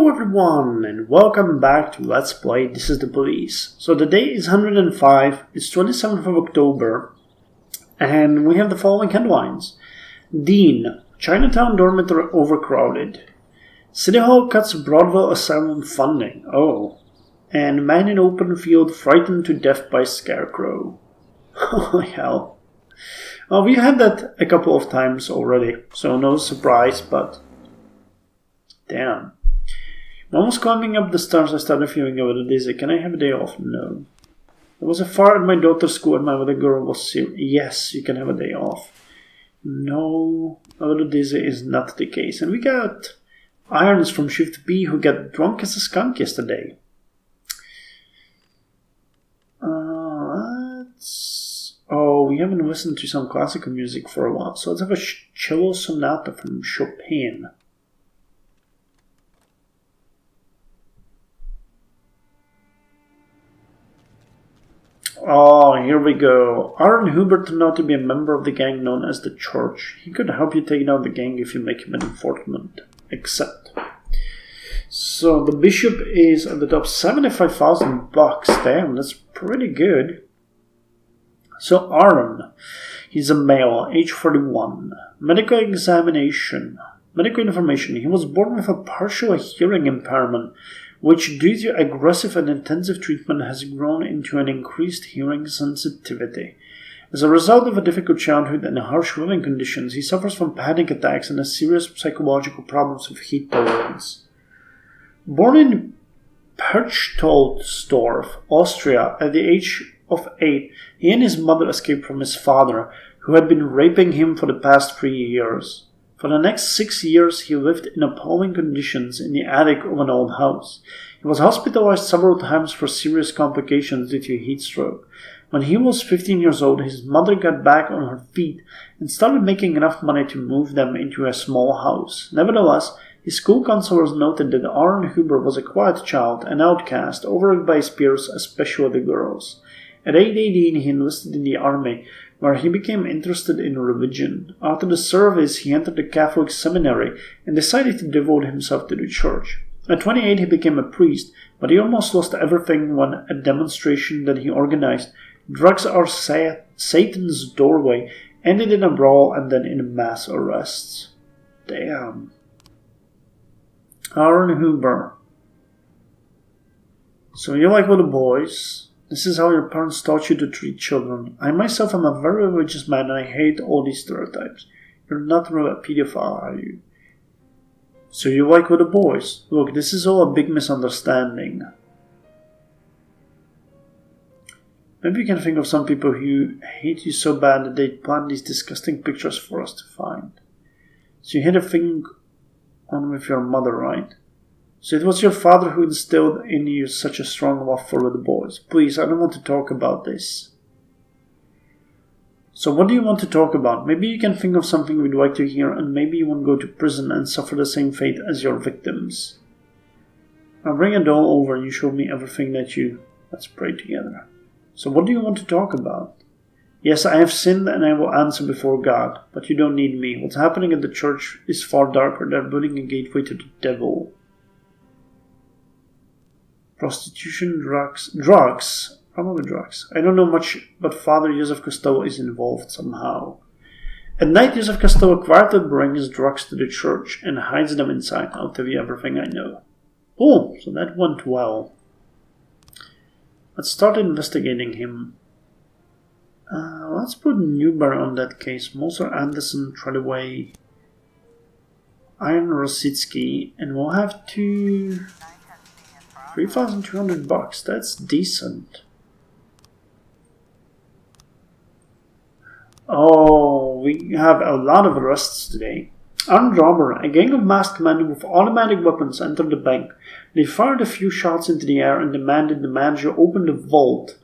Hello everyone and welcome back to Let's Play This is the Police. So the day is 105, it's 27th of October, and we have the following headlines. Dean, Chinatown dormitory overcrowded. City Hall cuts Broadwell asylum funding. Oh. And man in open field frightened to death by scarecrow. Oh hell. Well, we had that a couple of times already, so no surprise, but damn. When I was climbing up the stairs, I started feeling a little dizzy. Can I have a day off? No. There was a fire at my daughter's school and my little girl was sick. Yes, you can have a day off. No, a little dizzy is not the case. And we got Irons from Shift B who got drunk as a skunk yesterday. Oh, we haven't listened to some classical music for a while, so let's have a cello sonata from Chopin. Oh, here we go. Aaron Huber turned out to be a member of the gang known as the Church. He could help you take down the gang if you make him an informant. Accept. So the bishop is at the top, $75,000. Damn, that's pretty good. So Aaron, he's a male, age 41. Medical examination. Medical information. He was born with a partial hearing impairment, which due to aggressive and intensive treatment has grown into an increased hearing sensitivity. As a result of a difficult childhood and harsh living conditions, he suffers from panic attacks and has serious psychological problems with heat tolerance. Born in Perchtoldsdorf, Austria, at the age of 8, he and his mother escaped from his father, who had been raping him for the past 3 years. For the next 6 years, he lived in appalling conditions in the attic of an old house. He was hospitalized several times for serious complications due to heat stroke. When he was 15 years old, his mother got back on her feet and started making enough money to move them into a small house. Nevertheless, his school counselors noted that Aaron Huber was a quiet child, an outcast, overlooked by his peers, especially the girls. At age 18, he enlisted in the army, where he became interested in religion. After the service, he entered the Catholic seminary and decided to devote himself to the church. At 28, he became a priest, but he almost lost everything when a demonstration that he organized, "Drugs Are Satan's Doorway," ended in a brawl and then in mass arrests. Damn. Aaron Huber. So you like little boys? This is how your parents taught you to treat children. I myself am a very religious man and I hate all these stereotypes. You're not really a pedophile, are you? So you like little boys? Look, this is all a big misunderstanding. Maybe you can think of some people who hate you so bad that they plan these disgusting pictures for us to find. So you had a thing on with your mother, right? So it was your father who instilled in you such a strong love for little boys. Please, I don't want to talk about this. So what do you want to talk about? Maybe you can think of something we'd like to hear, and maybe you won't go to prison and suffer the same fate as your victims. I'll bring a doll over and you show me everything that you... Let's pray together. So what do you want to talk about? Yes, I have sinned and I will answer before God, but you don't need me. What's happening at the church is far darker. They're building a gateway to the devil. Prostitution, drugs, probably drugs. I don't know much, but Father Joseph Costello is involved somehow. At night, Joseph Costello quietly brings drugs to the church and hides them inside. I'll tell you everything I know. Oh, so that went well. Let's start investigating him. Let's put Newberry on that case. Moser Anderson, Treadaway, Iron Rositsky, and we'll have to... $3,200. That's decent. Oh, we have a lot of arrests today. Armed robber. A gang of masked men with automatic weapons entered the bank. They fired a few shots into the air and demanded the manager open the vault,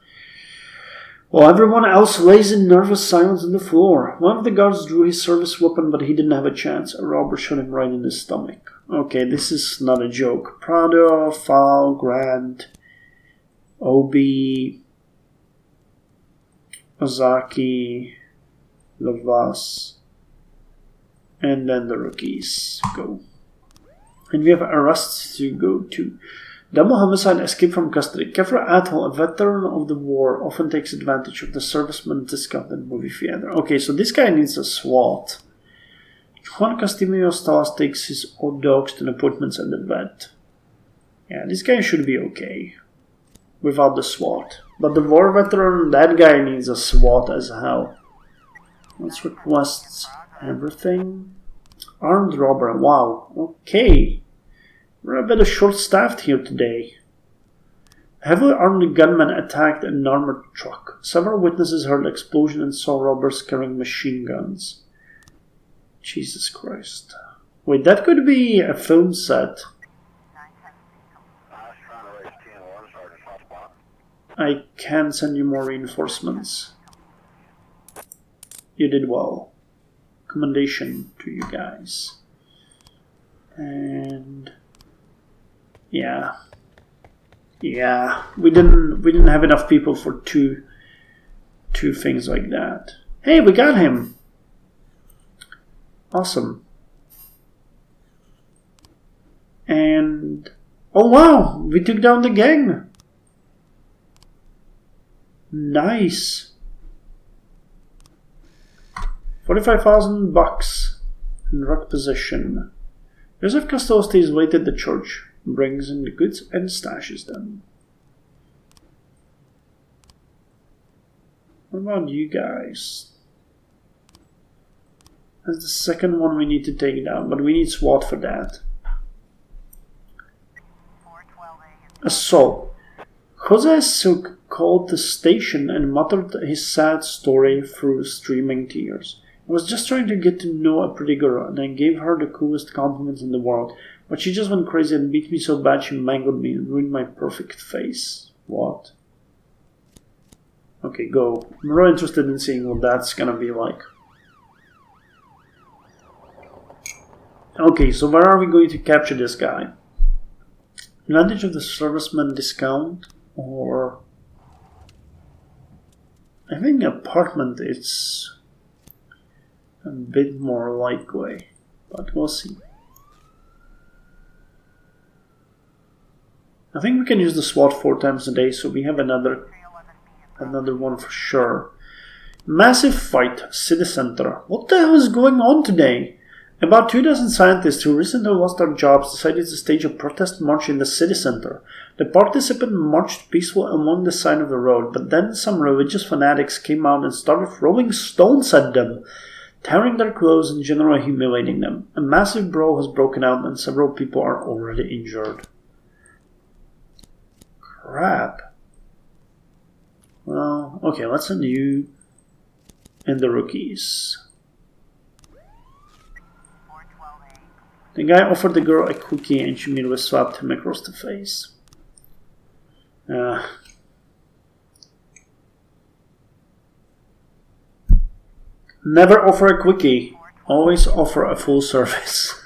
while everyone else lays in nervous silence on the floor. One of the guards drew his service weapon, but he didn't have a chance. A robber shot him right in the stomach. Okay, this is not a joke. Prado, Fal, Grant, Obi, Ozaki, Lavas, and then the rookies go. And we have arrests to go to. Double homicide, escape from custody. Kefra Atoll, a veteran of the war, often takes advantage of the serviceman discount at movie theater. Okay, so this guy needs a SWAT. Juan Castillo Stalas takes his old dogs to appointments at the vet. Yeah, this guy should be okay without the SWAT. But the war veteran, that guy needs a SWAT as hell. Let's request everything. Armed robber, wow, okay. We're a bit short-staffed here today. A heavily armed gunman attacked an armored truck. Several witnesses heard the explosion and saw robbers carrying machine guns. Jesus Christ. Wait, that could be a film set. I can send you more reinforcements. You did well. Commendation to you guys. And yeah, we didn't have enough people for two things like that. Hey, we got him. Awesome. And oh wow, we took down the gang. Nice. $45,000 in rock position. Joseph Costello stays late at the church, brings in the goods and stashes them. What about you guys? That's the second one we need to take down, but we need SWAT for that. Assault. Jose Silk called the station and muttered his sad story through streaming tears. I was just trying to get to know a pretty girl, and I gave her the coolest compliments in the world, but she just went crazy and beat me so bad she mangled me and ruined my perfect face. What? Okay, go. I'm really interested in seeing what that's gonna be like. Okay, so where are we going to capture this guy? Advantage of the serviceman discount, or I think apartment is a bit more likely, but we'll see. I think we can use the SWAT 4 times a day, so we have another one for sure. Massive fight, city center. What the hell is going on today? About 2,000 scientists who recently lost their jobs decided to stage a protest march in the city center. The participants marched peacefully along the side of the road, but then some religious fanatics came out and started throwing stones at them, tearing their clothes and generally humiliating them. A massive brawl has broken out and several people are already injured. Crap. Well, okay, let's send you and the rookies. The guy offered the girl a cookie and she immediately slapped him across the face. Never offer a quickie. Always offer a full service.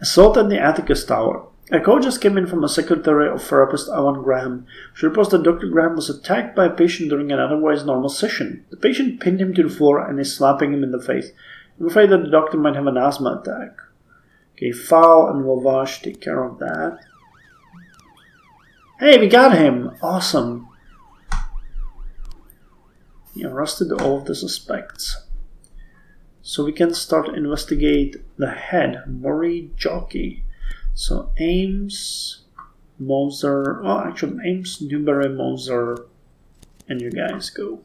Assault at the Atticus Tower. A call just came in from a secretary of therapist Alan Graham. She reports that Dr. Graham was attacked by a patient during an otherwise normal session. The patient pinned him to the floor and is slapping him in the face. I'm afraid that the doctor might have an asthma attack. Okay, Fowl and Lavage take care of that. Hey, we got him! Awesome. He arrested all of the suspects. So we can start investigate the head, Murray Jockey. So Ames, Moser, Ames, Newberry, Moser, and you guys go.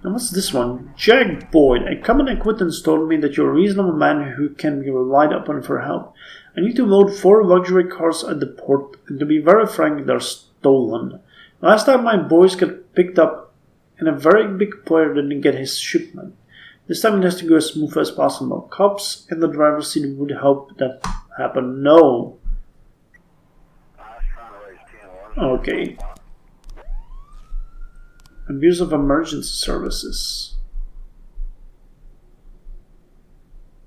And what's this one? Jack Boyd, a common acquaintance told me that you're a reasonable man who can be relied upon for help. I need to load 4 luxury cars at the port, and to be very frank, they're stolen. Last time my boys got picked up, and a very big player didn't get his shipment. This time it has to go as smooth as possible. Cops in the driver's seat would help that happen. No. Okay. Abuse of emergency services.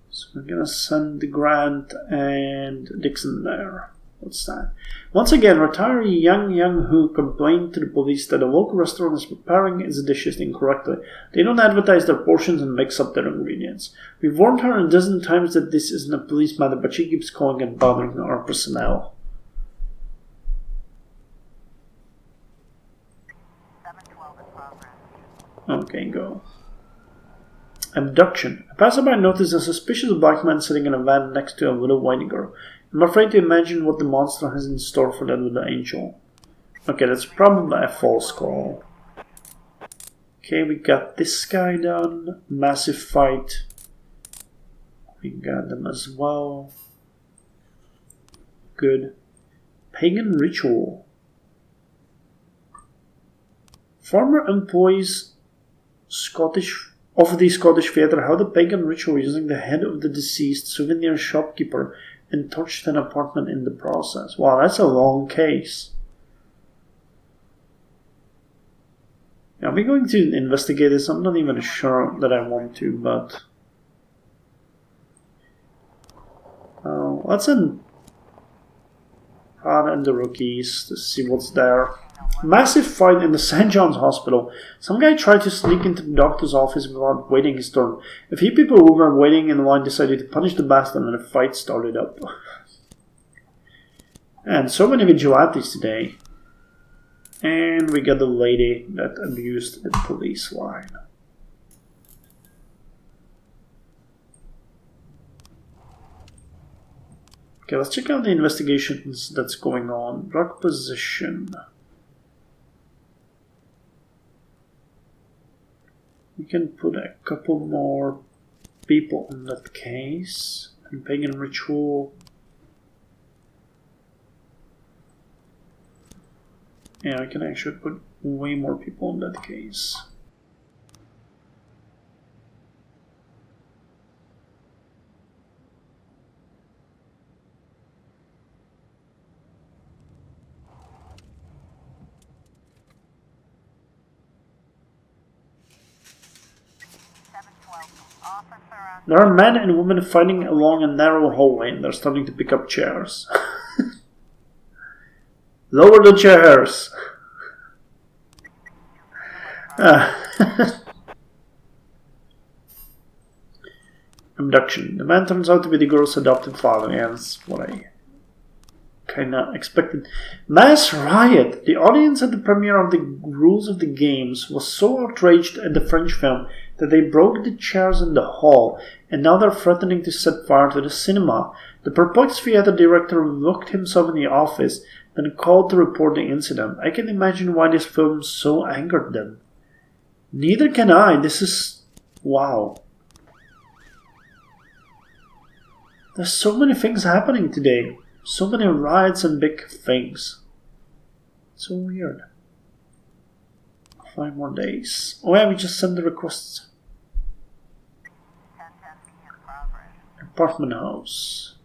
So we're gonna send Grant and Dixon there. What's that? Once again, retiree Yang Hu complained to the police that a local restaurant is preparing its dishes incorrectly. They don't advertise their portions and mix up their ingredients. We've warned her a dozen times that this isn't a police matter, but she keeps calling and bothering our personnel. Okay, go. Abduction. A passerby noticed a suspicious black man sitting in a van next to a little white girl. I'm afraid to imagine what the monster has in store for that little angel. Okay, that's probably a false call. Okay, we got this guy done. Massive fight. We got them as well. Good. Pagan ritual. Former employees of the Scottish theatre held a pagan ritual using the head of the deceased souvenir shopkeeper and torched an apartment in the process. Wow, that's a long case. Are we going to investigate this? I'm not even sure that I want to, but... let's and the rookies to see what's there. Massive fight in the St. John's Hospital. Some guy tried to sneak into the doctor's office without waiting his turn. A few people who were waiting in line decided to punish the bastard and a fight started up. And so many vigilantes today. And we got the lady that abused the police line. Okay, let's check out the investigations that's going on. Drug possession. We can put a couple more people in that case. And pagan ritual. Yeah, I can actually put way more people in that case. There are men and women fighting along a narrow hallway and they're starting to pick up chairs. Lower the chairs! Abduction. The man turns out to be the girl's adopted father. Yeah, that's what I kinda expected. Mass riot! The audience at the premiere of the Rules of the Games was so outraged at the French film that they broke the chairs in the hall, and now they're threatening to set fire to the cinema. The perplexed theater director locked himself in the office, then called to report the incident. I can imagine why this film so angered them. Neither can I. This is... wow. There's so many things happening today. So many riots and big things. It's so weird. 5 more days. Oh yeah, we just sent the requests. Apartment house.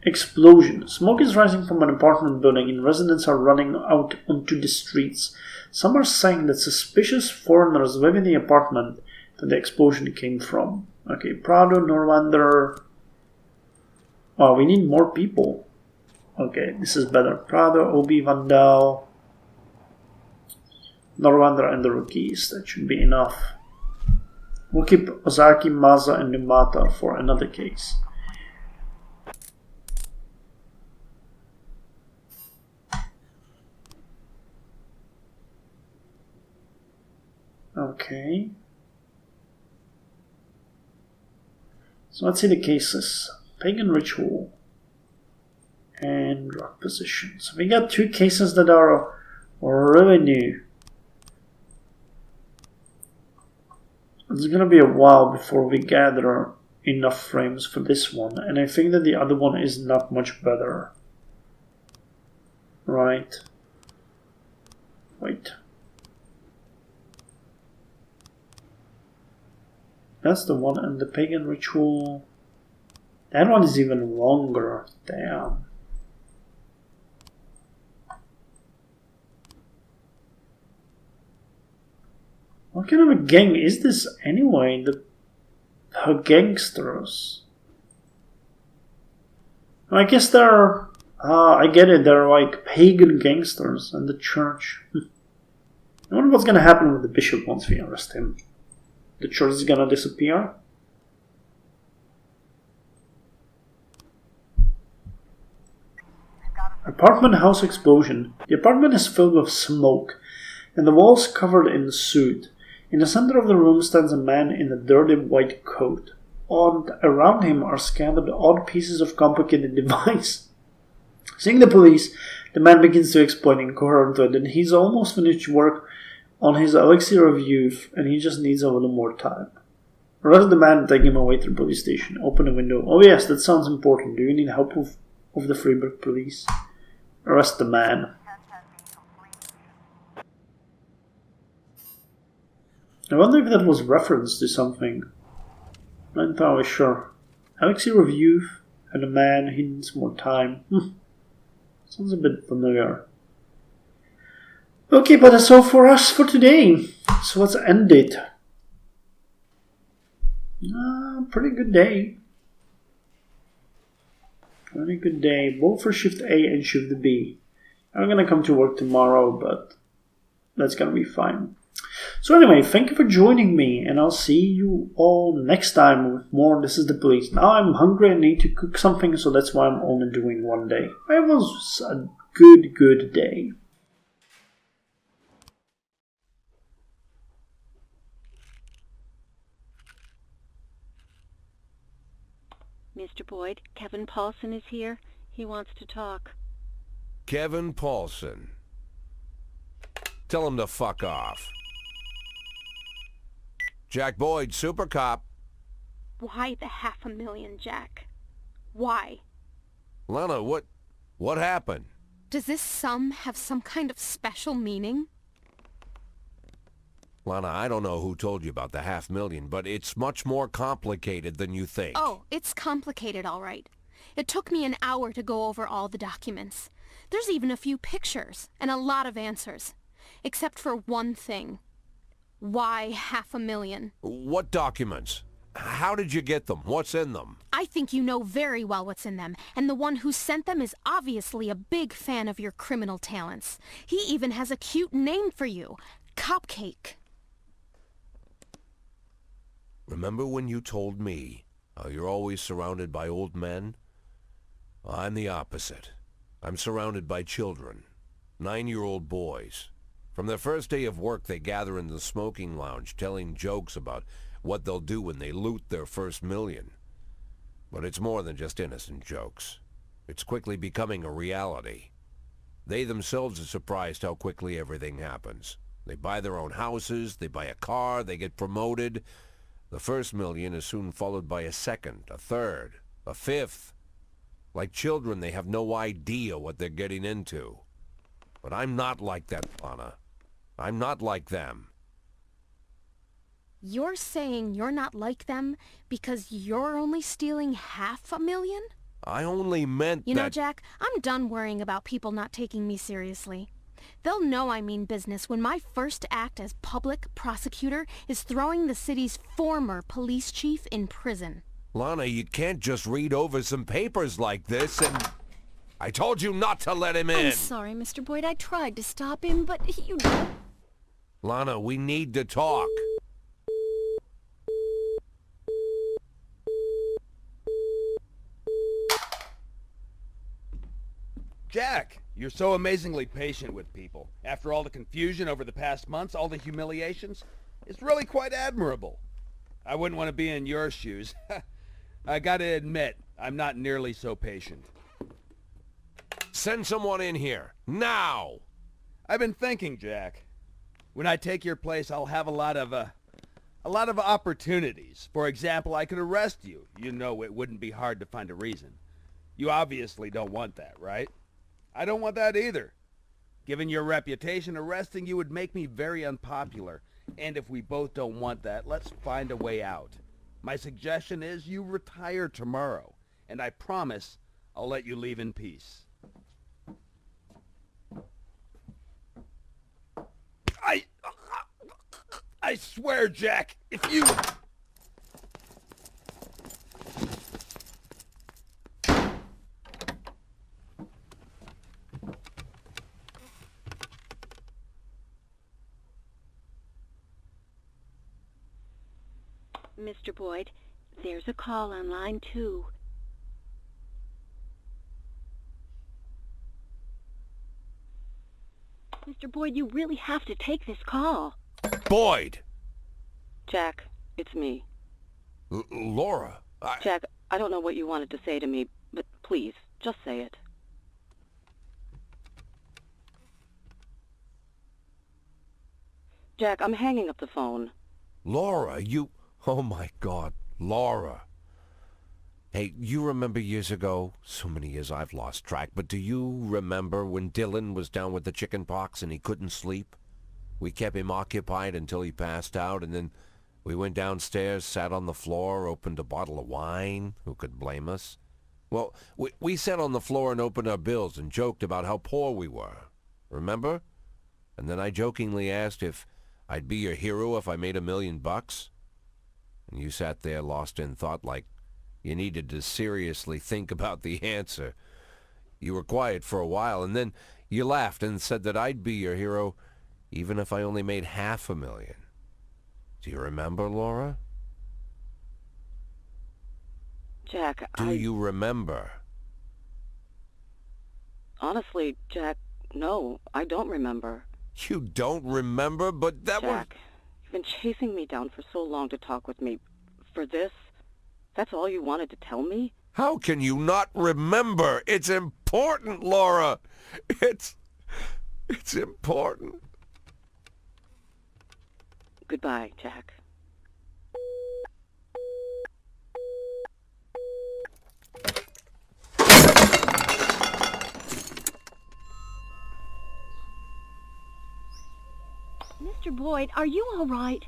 Explosion. Smoke is rising from an apartment building and residents are running out onto the streets. Some are saying that suspicious foreigners live in the apartment that the explosion came from. Okay, Prado, Norlander. Wow, we need more people. Okay, this is better. Prado, Obi, Vandal, Norlander, and the rookies. That should be enough. We'll keep Ozaki, Maza, and Numata for another case. Okay. So let's see the cases. Pagan ritual and drug possession. So we got 2 cases that are really new. It's gonna be a while before we gather enough frames for this one, and I think that the other one is not much better. Right. Wait. That's the one, and the pagan ritual. That one is even longer. Damn. What kind of a gang is this anyway? The gangsters. I guess they're Ah, I get it. They're like pagan gangsters and the church. I wonder what's gonna happen with the bishop once we arrest him. The church is gonna disappear? Apartment house explosion. The apartment is filled with smoke, and the walls covered in soot. In the center of the room stands a man in a dirty white coat. Around him are scattered odd pieces of complicated device. Seeing the police, the man begins to explain incoherently that he's almost finished work on his elixir of youth and he just needs a little more time. Arrest the man and take him away to the police station. Open the window. Oh yes, that sounds important. Do you need help of the Freiburg police? Arrest the man. I wonder if that was reference to something. Not entirely sure. Elixir of youth and a man, he needs more time. Sounds a bit familiar. Okay, but that's all for us for today. So let's end it. Pretty good day. Pretty good day. Both for Shift A and Shift B. I'm gonna come to work tomorrow, but that's gonna be fine. So anyway, thank you for joining me, and I'll see you all next time with more This Is the Police. Now I'm hungry and need to cook something, so that's why I'm only doing one day. It was a good day. Mr. Boyd, Kevin Paulson is here. He wants to talk. Kevin Paulson. Tell him to fuck off. Jack Boyd, Super Cop. Why the $500,000, Jack? Why? Lana, what happened? Does this sum have some kind of special meaning? Lana, I don't know who told you about the $500,000, but it's much more complicated than you think. Oh, it's complicated, all right. It took me an hour to go over all the documents. There's even a few pictures and a lot of answers. Except for one thing. Why $500,000? What documents? How did you get them? What's in them? I think you know very well what's in them, and the one who sent them is obviously a big fan of your criminal talents. He even has a cute name for you, Cupcake. Remember when you told me how you're always surrounded by old men? I'm the opposite. I'm surrounded by children, 9-year-old boys. From their first day of work, they gather in the smoking lounge, telling jokes about what they'll do when they loot their first million. But it's more than just innocent jokes. It's quickly becoming a reality. They themselves are surprised how quickly everything happens. They buy their own houses, they buy a car, they get promoted. The first million is soon followed by a second, a third, a fifth. Like children, they have no idea what they're getting into. But I'm not like that, Lana. I'm not like them. You're saying you're not like them because you're only stealing $500,000? I only meant that... You know, Jack, I'm done worrying about people not taking me seriously. They'll know I mean business when my first act as public prosecutor is throwing the city's former police chief in prison. Lana, you can't just read over some papers like this and... I told you not to let him in! I'm sorry, Mr. Boyd. I tried to stop him, but you... Lana, we need to talk. Jack, you're so amazingly patient with people. After all the confusion over the past months, all the humiliations, it's really quite admirable. I wouldn't want to be in your shoes. I gotta admit, I'm not nearly so patient. Send someone in here, now! I've been thinking, Jack. When I take your place, I'll have a lot of opportunities. For example, I could arrest you. You know it wouldn't be hard to find a reason. You obviously don't want that, right? I don't want that either. Given your reputation, arresting you would make me very unpopular. And if we both don't want that, let's find a way out. My suggestion is you retire tomorrow. And I promise I'll let you leave in peace. I swear, Jack, if you... Mr. Boyd, there's a call on line 2. Mr. Boyd, you really have to take this call. Boyd! Jack, it's me. Laura, Jack, I don't know what you wanted to say to me, but please, just say it. Jack, I'm hanging up the phone. Laura, you... Oh my God, Laura. Hey, you remember years ago? So many years I've lost track, but do you remember when Dylan was down with the chicken pox and he couldn't sleep? We kept him occupied until he passed out, and then we went downstairs, sat on the floor, opened a bottle of wine. Who could blame us? Well, we sat on the floor and opened our bills and joked about how poor we were. Remember? And then I jokingly asked if I'd be your hero if I made $1 million. And you sat there lost in thought like you needed to seriously think about the answer. You were quiet for a while, and then you laughed and said that I'd be your hero even if I only made $500,000. Do you remember, Laura? Jack, Do you remember? Honestly, Jack, no, I don't remember. You don't remember? But that was... Jack, you've been chasing me down for so long to talk with me. For this? That's all you wanted to tell me? How can you not remember? It's important, Laura. It's important. Goodbye, Jack. Mr. Boyd, are you all right?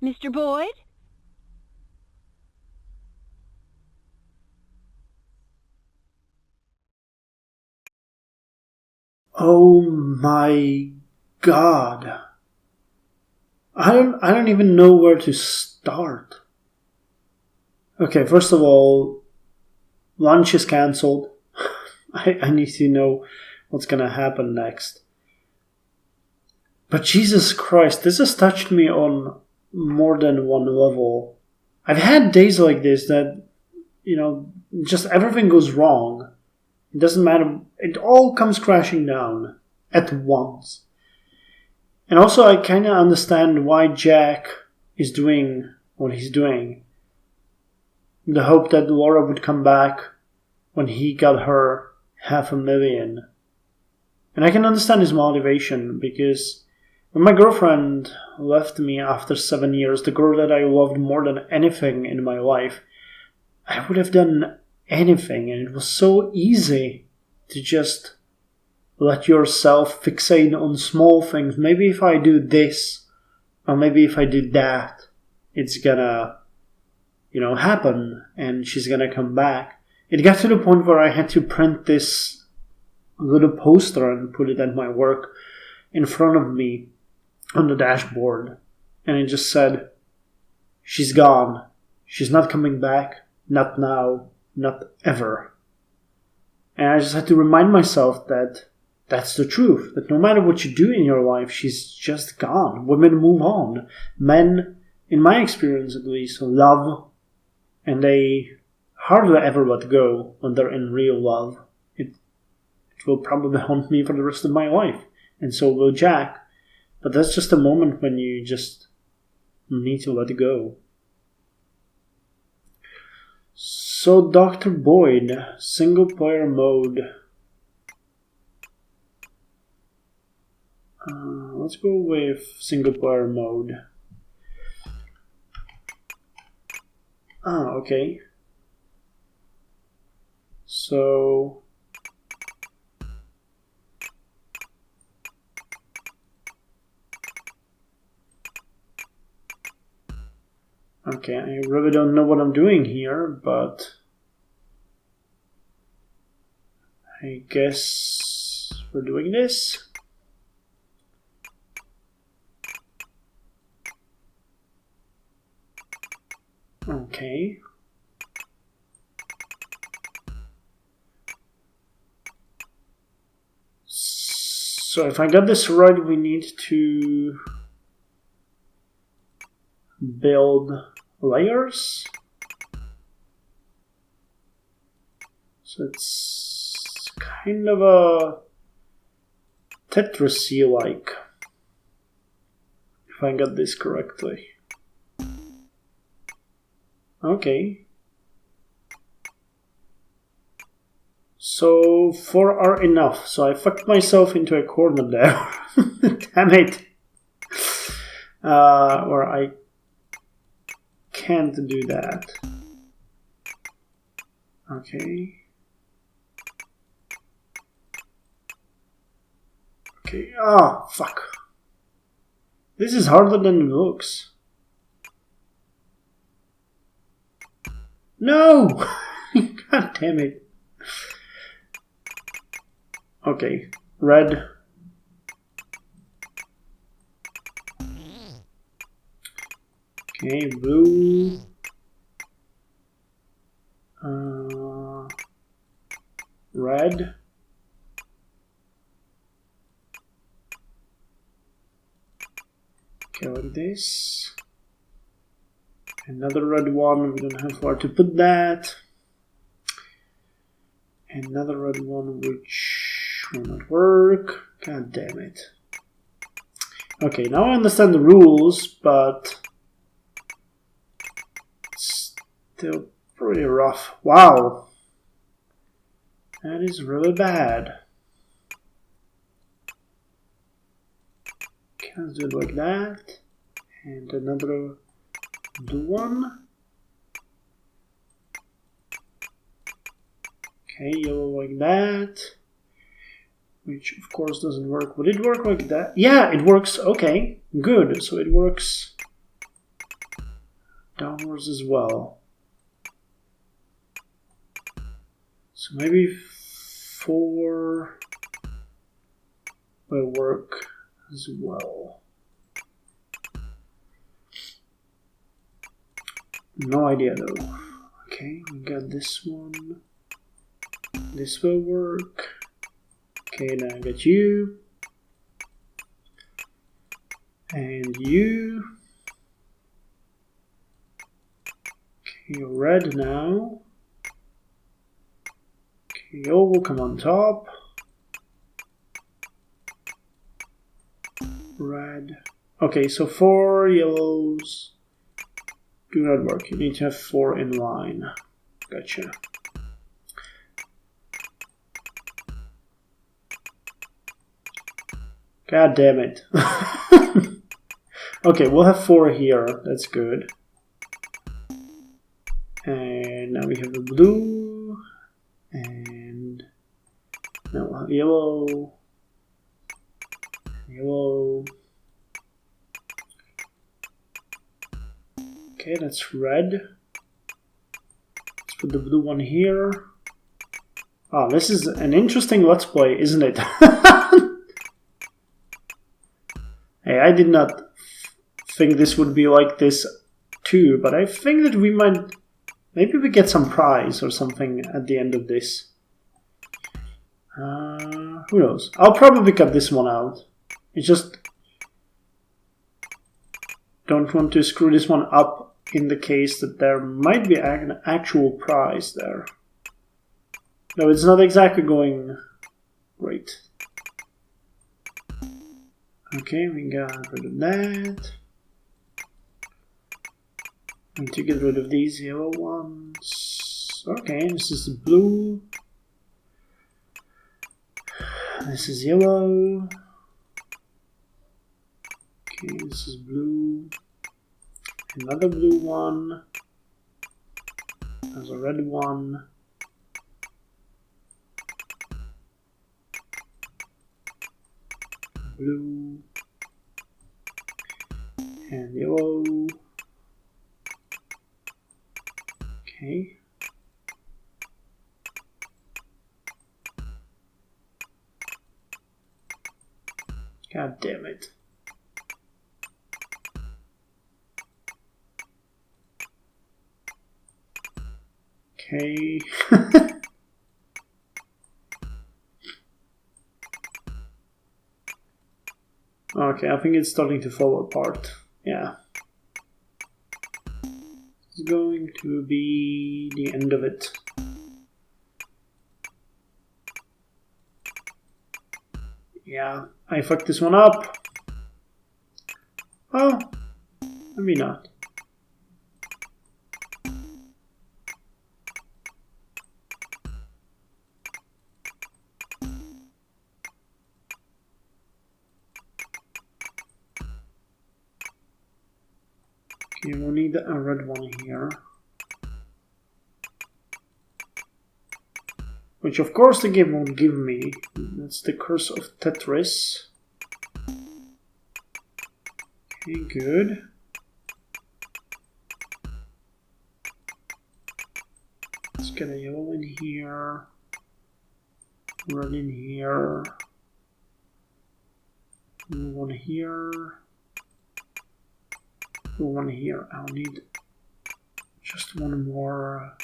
Mr. Boyd? Oh my God. I don't even know where to start. Okay, first of all, lunch is cancelled. I need to know what's gonna happen next. But Jesus Christ, this has touched me on more than one level. I've had days like this that, just everything goes wrong. It doesn't matter. It all comes crashing down at once. And also I kind of understand why Jack is doing what he's doing. The hope that Laura would come back when he got her $500,000. And I can understand his motivation, because when my girlfriend left me after 7 years, the girl that I loved more than anything in my life, I would have done anything, and it was so easy to just let yourself fixate on small things. Maybe if I do this, or maybe if I do that, it's gonna, happen, and she's gonna come back. It got to the point where I had to print this little poster and put it at my work in front of me on the dashboard, and it just said, "She's gone. She's not coming back. Not now. Not ever." And I just had to remind myself that that's the truth. That no matter what you do in your life, she's just gone. Women move on. Men, in my experience at least, love, and they hardly ever let go when they're in real love. It will probably haunt me for the rest of my life, and so will Jack. But that's just a moment when you just need to let go. So, Dr. Boyd, single player mode. Let's go with single player mode. Okay. So okay, I really don't know what I'm doing here, but I guess we're doing this. Okay. So if I got this right, we need to build layers. So it's kind of a Tetris-y-like, if I got this correctly. Okay. So 4 are enough. So I fucked myself into a corner there. Damn it. Or I can't do that. Okay. Okay. Ah, fuck. This is harder than it looks. No! God damn it. Okay, red. Okay, blue. Red. Okay, like this. Another red one, we don't have where to put that. Another red one which will not work. God damn it. Okay, now I understand the rules, but it's still pretty rough. Wow. That is really bad. Okay, let's do it like that. And another blue one. Okay, yellow like that. Which of course doesn't work. Would it work like that? Yeah, it works. Okay, good. So it works downwards as well. So maybe 4 will work as well. No idea though. Okay, we got this one. This will work. Okay, now I got you. And you. Okay, you're red now. Okay, yellow will come on top. Red. Okay, so 4 yellows do not work. You need to have 4 in line. Gotcha. God damn it. Okay, we'll have 4 here. That's good. And now we have the blue. And now we'll have yellow. Yellow. Okay, that's red. Let's put the blue one here. Oh, this is an interesting Let's Play, isn't it? Hey, I did not think this would be like this too, but I think that we might... Maybe we get some prize or something at the end of this. Who knows? I'll probably cut this one out. It's just... don't want to screw this one up in the case that there might be an actual prize there. No, it's not exactly going great. Okay, we got rid of that. Need to get rid of these yellow ones. Okay, this is blue. This is yellow. Okay, this is blue. Another blue one. There's a red one. blue, and yellow. Okay. God damn it. Okay. Okay, I think it's starting to fall apart. Yeah. It's going to be the end of it. Yeah, I fucked this one up. Oh, maybe not. Okay, we'll need a red one here. Which of course the game won't give me. That's the curse of Tetris. Okay, good. Let's get a yellow in here. Red in here. One here. One here. I'll need just one more.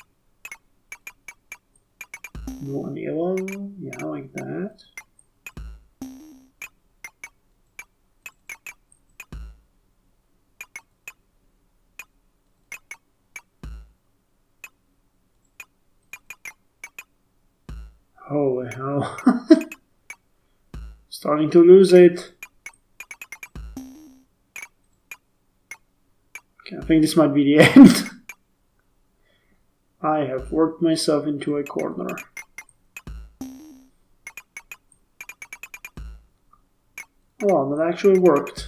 Blue and yellow. Yeah, like that. Holy hell. Starting to lose it. Okay, I think this might be the end. I have worked myself into a corner. Oh, that actually worked.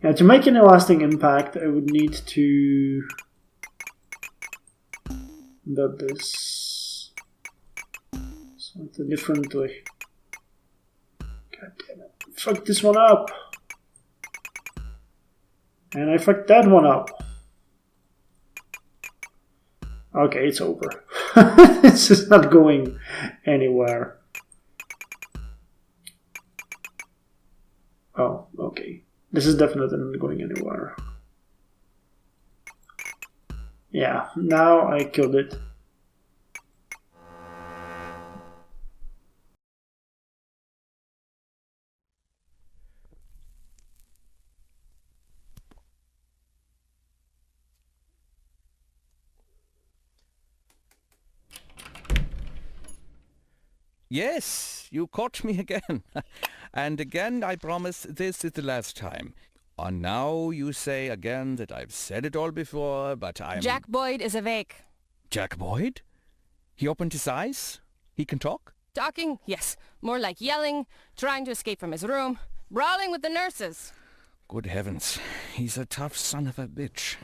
Yeah, to make any lasting impact, I would need to build this something differently. God damn it. Fuck this one up. And I fucked that one up. Okay, it's over. This is not going anywhere. Oh, okay. This is definitely not going anywhere. Yeah, now I killed it. Yes, you caught me again. And again, I promise this is the last time. And now you say again that I've said it all before, but I'm... Jack Boyd is awake. Jack Boyd? He opened his eyes? He can talk? Talking? Yes. More like yelling, trying to escape from his room, brawling with the nurses. Good heavens. He's a tough son of a bitch.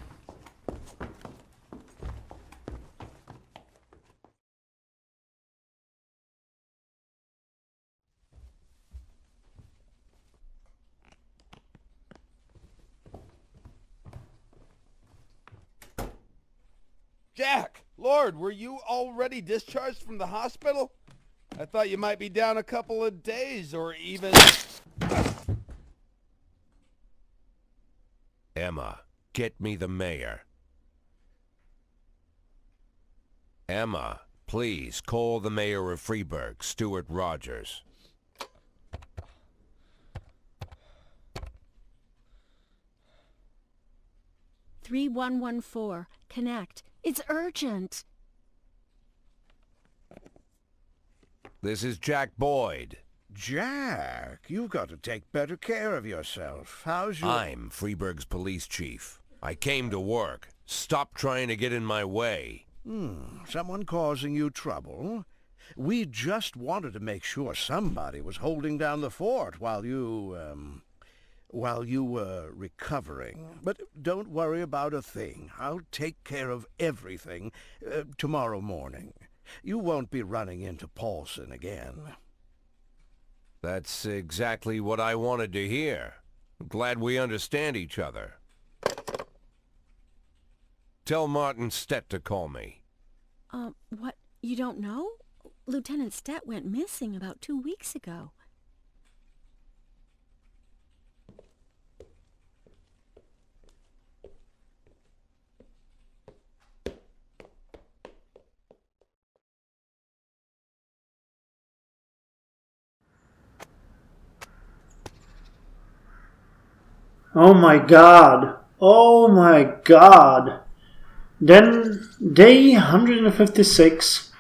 Jack! Lord, were you already discharged from the hospital? I thought you might be down a couple of days or even... Emma, get me the mayor. Emma, please call the mayor of Freeburg, Stuart Rogers. (3114) Connect. It's urgent. This is Jack Boyd. Jack, you've got to take better care of yourself. How's your... I'm Freeburg's police chief. I came to work. Stop trying to get in my way. Someone causing you trouble? We just wanted to make sure somebody was holding down the fort while you, while you were recovering. But don't worry about a thing. I'll take care of everything tomorrow morning. You won't be running into Paulson again. That's exactly what I wanted to hear. I'm glad we understand each other. Tell Martin Stett to call me. What? You don't know? Lieutenant Stett went missing about 2 weeks ago. Oh my god. Oh my god. Then, day 156,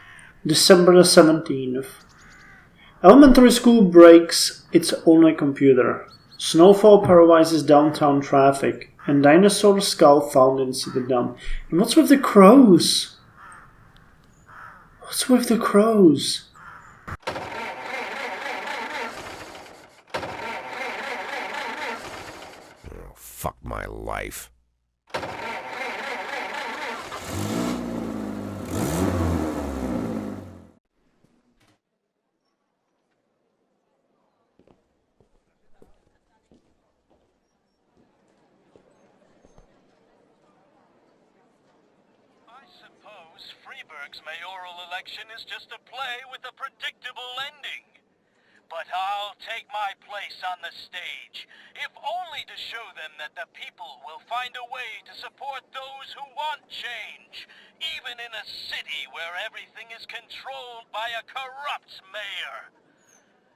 December the 17th. Elementary school breaks its only computer. Snowfall paralyzes downtown traffic, and dinosaur skull found in city dump. And what's with the crows? What's with the crows? Oh, fuck my life. Freeburg's mayoral election is just a play with a predictable ending. But I'll take my place on the stage, if only to show them that the people will find a way to support those who want change, even in a city where everything is controlled by a corrupt mayor.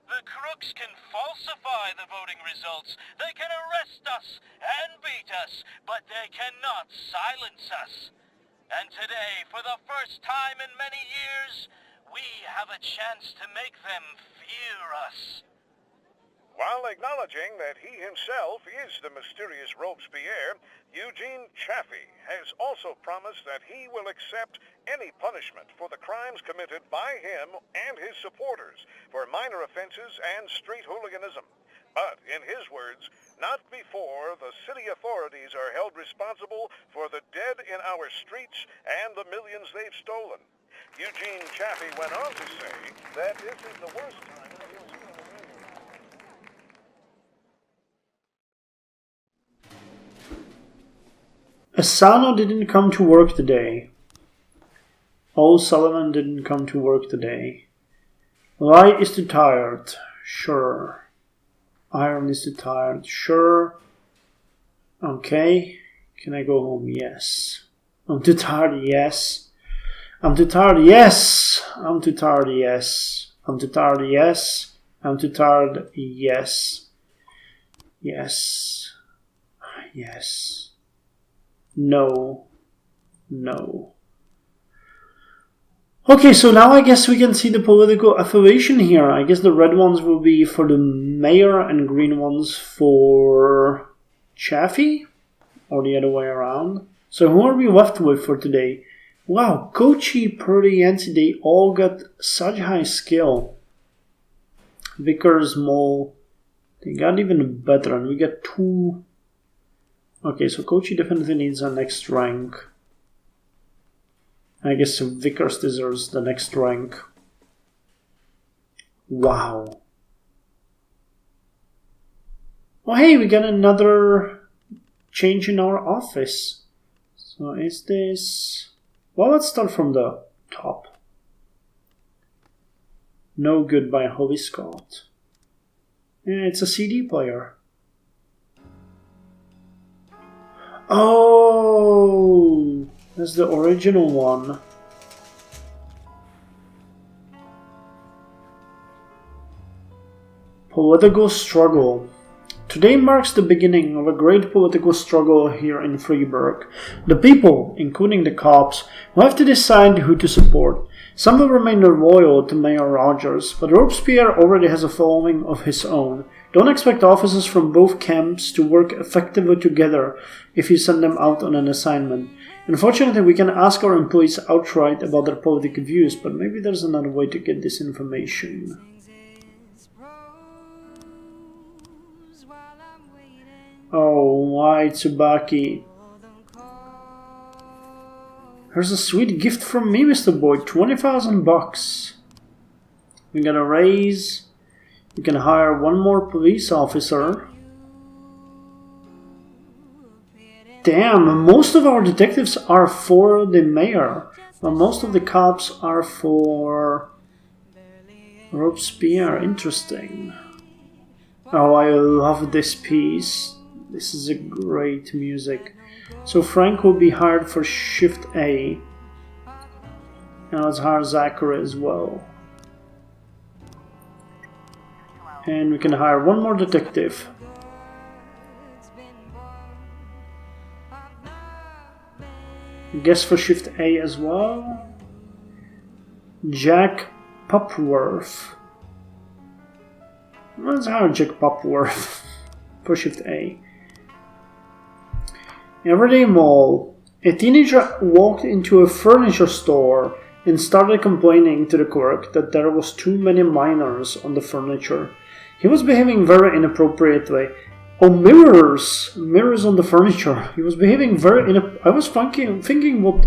The crooks can falsify the voting results, they can arrest us and beat us, but they cannot silence us. And today, for the first time in many years, we have a chance to make them fear us. While acknowledging that he himself is the mysterious Robespierre, Eugene Chaffee has also promised that he will accept any punishment for the crimes committed by him and his supporters for minor offenses and street hooliganism. But, in his words, not before the city authorities are held responsible for the dead in our streets and the millions they've stolen. Eugene Chaffee went on to say that this is the worst time that he'll see already. Asano didn't come to work today. O'Sullivan didn't come to work today. Light is too tired. Sure. Iron is too tired. Sure. Okay. Can I go home? Yes. I'm too tired. Yes. I'm too tired. Yes. I'm too tired. Yes. I'm too tired. Yes. I'm too tired. Yes. Yes. Yes. No. No. Okay, so now I guess we can see the political affiliation here. I guess the red ones will be for the mayor and green ones for Chaffee? Or the other way around. So who are we left with for today? Wow, Kochi, Purdy, Yancy, they all got such high skill. Vickers, Mole, they got even better, and we got 2. Okay, so Kochi definitely needs our next rank. I guess Vickers deserves the next rank. Wow. Oh hey, we got another change in our office. So is this... Well, let's start from the top. No Good by Holy Scott. Yeah, it's a CD player. Oh, that's the original one. Political struggle. Today marks the beginning of a great political struggle here in Freeburg. The people, including the cops, will have to decide who to support. Some will remain loyal to Mayor Rogers, but Robespierre already has a following of his own. Don't expect officers from both camps to work effectively together if you send them out on an assignment. Unfortunately, we can ask our employees outright about their political views, but maybe there's another way to get this information. Oh, why, Tsubaki? Here's a sweet gift from me, Mr. Boy. 20,000 bucks. We got a raise. We can hire one more police officer. Damn, most of our detectives are for the mayor. Well, most of the cops are for Robespierre. Interesting. Oh, I love this piece. This is a great music. So Frank will be hired for Shift A. And let's hire Zachary as well. And we can hire one more detective. Guess for Shift A as well. Jack Popworth. Let's hire Jack Popworth for Shift A. Everyday Mall. A teenager walked into a furniture store and started complaining to the clerk that there was too many minors on the furniture. He was behaving very inappropriately. Oh, mirrors! Mirrors on the furniture. He was behaving very I was thinking what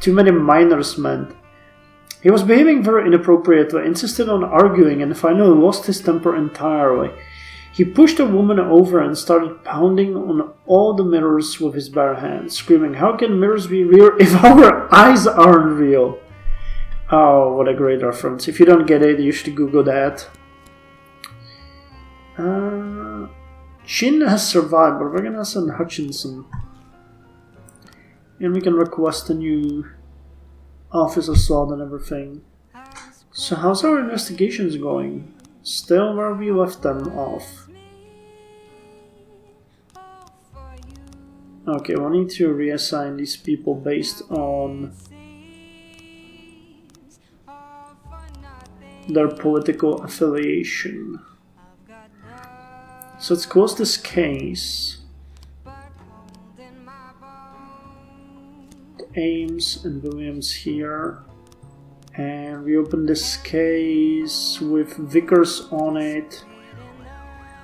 too many minors meant. He was behaving very inappropriately, insisted on arguing, and finally lost his temper entirely. He pushed a woman over and started pounding on all the mirrors with his bare hands, screaming, "How can mirrors be real if our eyes aren't real?" Oh, what a great reference. If you don't get it, you should Google that. Chin has survived, but we're gonna send Hutchinson. And we can request a new officer slot and everything. So how's our investigations going? Still where we left them off. Okay, we need to reassign these people based on their political affiliation. So let's close this case. Ames and Williams here. And we open this case with Vickers on it.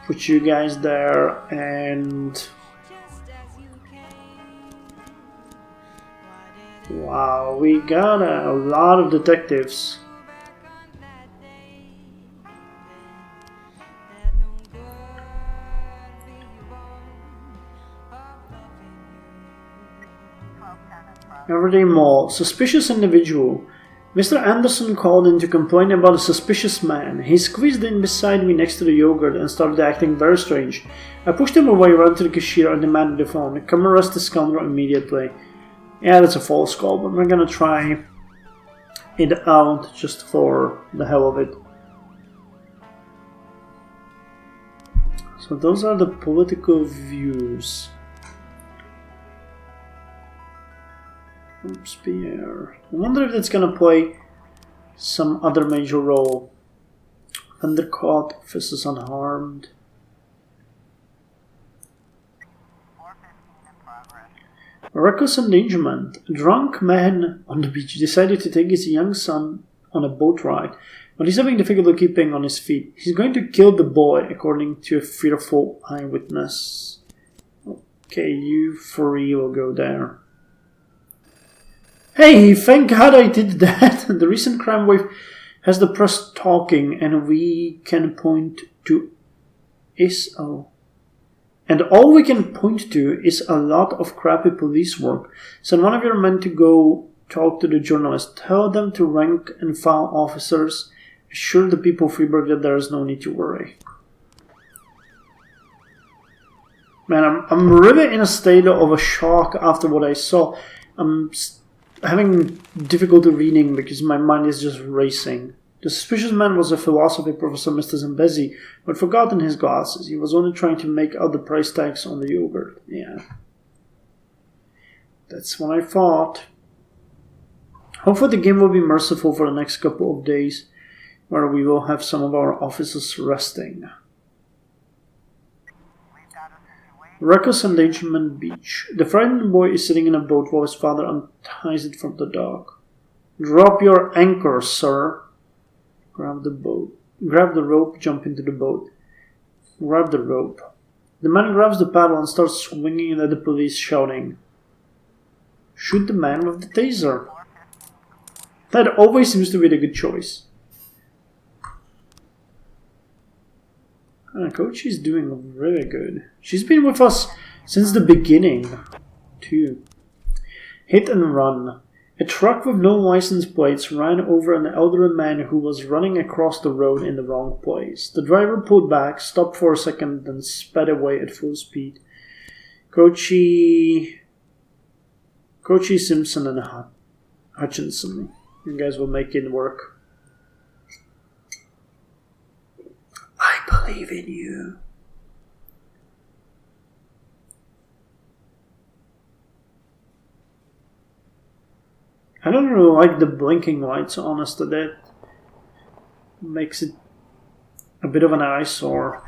Put you guys there and... Wow, we got a lot of detectives. Everyday Mall. Suspicious individual. Mr. Anderson called in to complain about a suspicious man. He squeezed in beside me next to the yogurt and started acting very strange. I pushed him away, ran to the cashier and demanded the phone. Come arrest this scoundrel immediately. Yeah, that's a false call, but we're gonna try it out just for the hell of it. So those are the political views. Robespierre. I wonder if that's gonna play some other major role. Undercaught, officers unharmed. Reckless endangerment. A drunk man on the beach decided to take his young son on a boat ride, but he's having difficulty keeping on his feet. He's going to kill the boy, according to a fearful eyewitness. Okay, you for real go there. Hey, thank God I did that! The recent crime wave has the press talking, and we can point to And all we can point to is a lot of crappy police work. Send one of your men to go talk to the journalist. Tell them to rank and file officers. Assure the people of Freeburg that there is no need to worry. Man, I'm really in a state of a shock after what I saw. I'm having difficulty reading because my mind is just racing. The suspicious man was a philosophy professor, Mr. Zambezi, who had forgotten his glasses. He was only trying to make out the price tags on the yogurt. Yeah. That's what I thought. Hopefully the game will be merciful for the next couple of days, where we will have some of our officers resting. Reckless endangerment beach. The frightened boy is sitting in a boat while his father unties it from the dock. Drop your anchor, sir. Grab the boat. Grab the rope, jump into the boat. Grab the rope. The man grabs the paddle and starts swinging it at the police, shouting, "Shoot the man with the taser." That always seems to be the good choice. Coach is doing really good. She's been with us since the beginning, too. Hit and run. A truck with no license plates ran over an elderly man who was running across the road in the wrong place. The driver pulled back, stopped for a second, then sped away at full speed. Coachy Simpson and Hutchinson. You guys will make it work. I believe in you. I don't really like the blinking lights, honestly. That makes it a bit of an eyesore.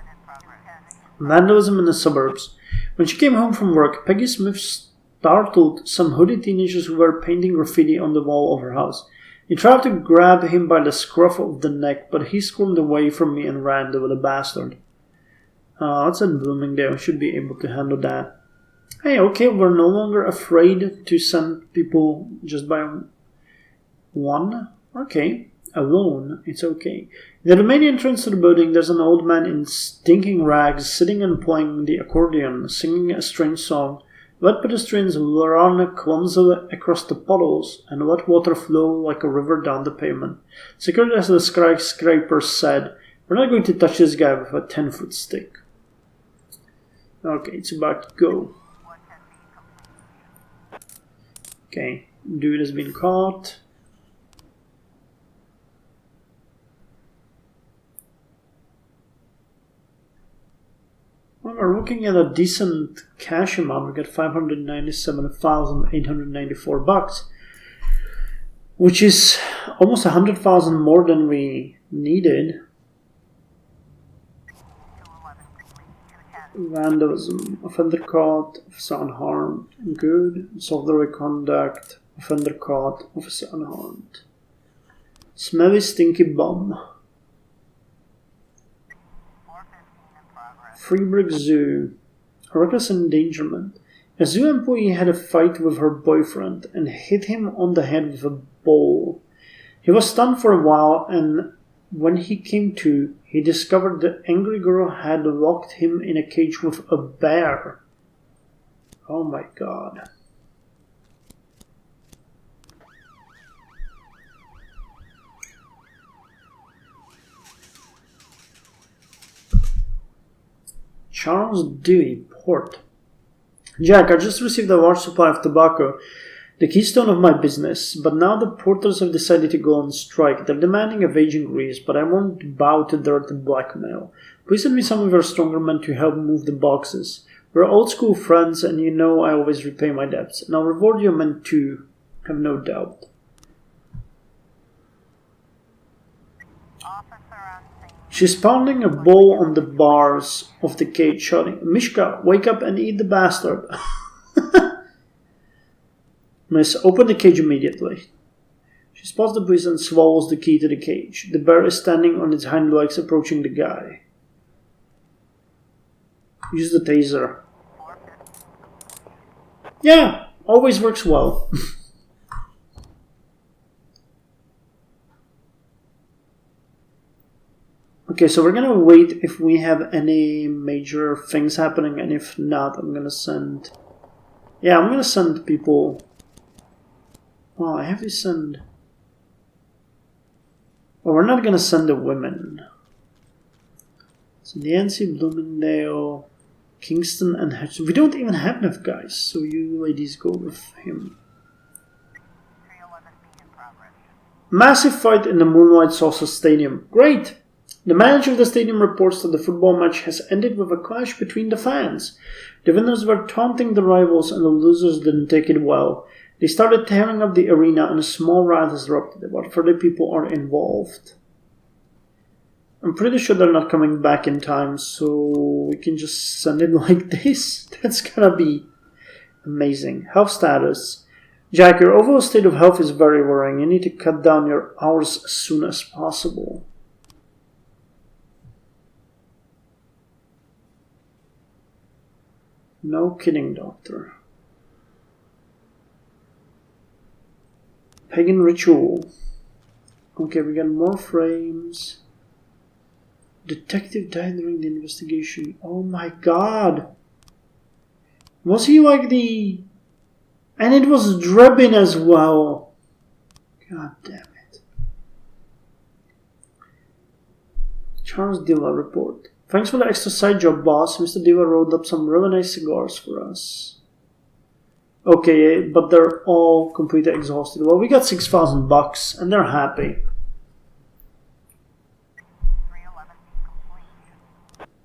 Vandalism in the suburbs. When she came home from work, Peggy Smith startled some hooded teenagers who were painting graffiti on the wall of her house. He tried to grab him by the scruff of the neck, but he squirmed away from me and ran, the little bastard. That's in Bloomingdale. Should be able to handle that. Hey, okay, we're no longer afraid to send people just by one. Okay, alone, it's okay. In the main entrance to the building, there's an old man in stinking rags sitting and playing the accordion, singing a strange song. Wet pedestrians run clumsily across the puddles, and wet water flow like a river down the pavement. Security as the skyscraper said, "We're not going to touch this guy with a 10-foot stick." Okay, it's about to go. Okay, dude has been caught. Well, we're looking at a decent cash amount. We got $597,894, which is almost 100,000 more than we needed. Vandalism, offender caught, officer unharmed. Good. Software conduct, offender caught, officer unharmed. Smelly stinky bum. Freeburg Zoo. Reckless endangerment. A zoo employee had a fight with her boyfriend and hit him on the head with a bowl. He was stunned for a while, and when he came to, he discovered the angry girl had locked him in a cage with a bear. Oh my god. Charles Dewey, Port. Jack, I just received a large supply of tobacco, the keystone of my business, but now the porters have decided to go on strike. They're demanding a wage increase, but I won't bow to dirty blackmail. Please send me some of your stronger men to help move the boxes. We're old school friends, and you know I always repay my debts, and I'll reward your men too, have no doubt. She's pounding a bowl on the bars of the cage, shouting, "Mishka, wake up and eat the bastard." Miss, open the cage immediately. She spots the police and swallows the key to the cage. The bear is standing on its hind legs, approaching the guy. Use the taser. Yeah, always works well. Okay, so we're gonna wait if we have any major things happening, and if not, I'm gonna send... Yeah, I'm gonna send people... Well, I have to send... Well, we're not gonna send the women. So Nancy, Bloomingdale, Kingston, and Hutchinson. We don't even have enough guys, so you ladies go with him. Massive fight in the Moonlight Saucer Stadium. Great! The manager of the stadium reports that the football match has ended with a clash between the fans. The winners were taunting the rivals and the losers didn't take it well. They started tearing up the arena and a small riot has erupted. About 30 people are involved. I'm pretty sure they're not coming back in time, so we can just send it like this. That's gonna be amazing. Health status. Jack, your overall state of health is very worrying. You need to cut down your hours as soon as possible. No kidding, Doctor. Pagan ritual. Okay, we got more frames. Detective died during the investigation. Oh my god! Was he like the... And it was Drebin as well. God damn it. Charles Dilla report. Thanks for the extra side job, boss. Mr. Dilla rolled up some really nice cigars for us. Okay, but they're all completely exhausted. Well, we got $6,000 and they're happy.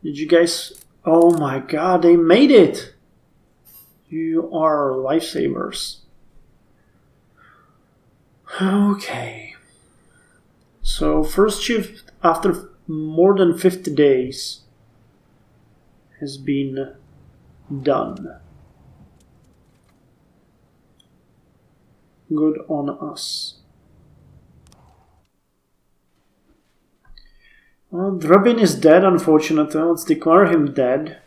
Did you guys... Oh my god, they made it! You are lifesavers. Okay. So, first shift after more than 50 days has been done. Good on us. Well, Drebin is dead, unfortunately. Let's declare him dead.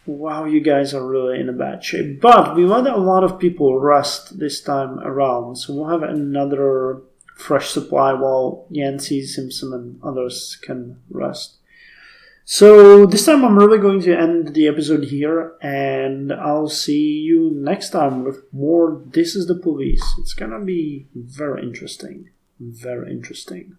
Wow, you guys are really in a bad shape. But we let a lot of people rest this time around, so we'll have another fresh supply while Yancey, Simpson, and others can rest. So this time I'm really going to end the episode here, and I'll see you next time with more This is the Police. It's gonna be very interesting. Very interesting.